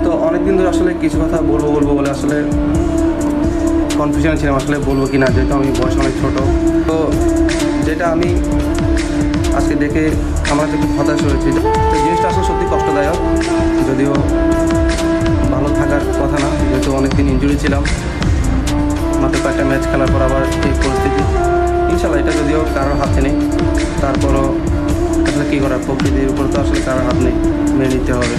তো অনেক দিন ধরে আসলে কিছু কথা বলবো বলে আসলে কনফিউশন ছিলাম আসলে বলবো কি না, যেহেতু আমি বয়স অনেক ছোটো। তো যেটা আমি আজকে দেখে আমার একটু হতাশ হয়েছি। তো জিনিসটা আসলে সত্যি কষ্টদায়ক, যদিও ভালো থাকার কথা না, যেহেতু অনেকদিন ইনজুরি ছিলাম, মাত্র কয়েকটা ম্যাচ খেলার পর আবার এই পরিস্থিতি। ইনশাল্লাহ এটা যদিও কারোর হাতে নেই, তারপরও আসলে কী করার, প্রকৃতির উপর তো আসলে কারোর হাত নেই, মেনে নিতে হবে।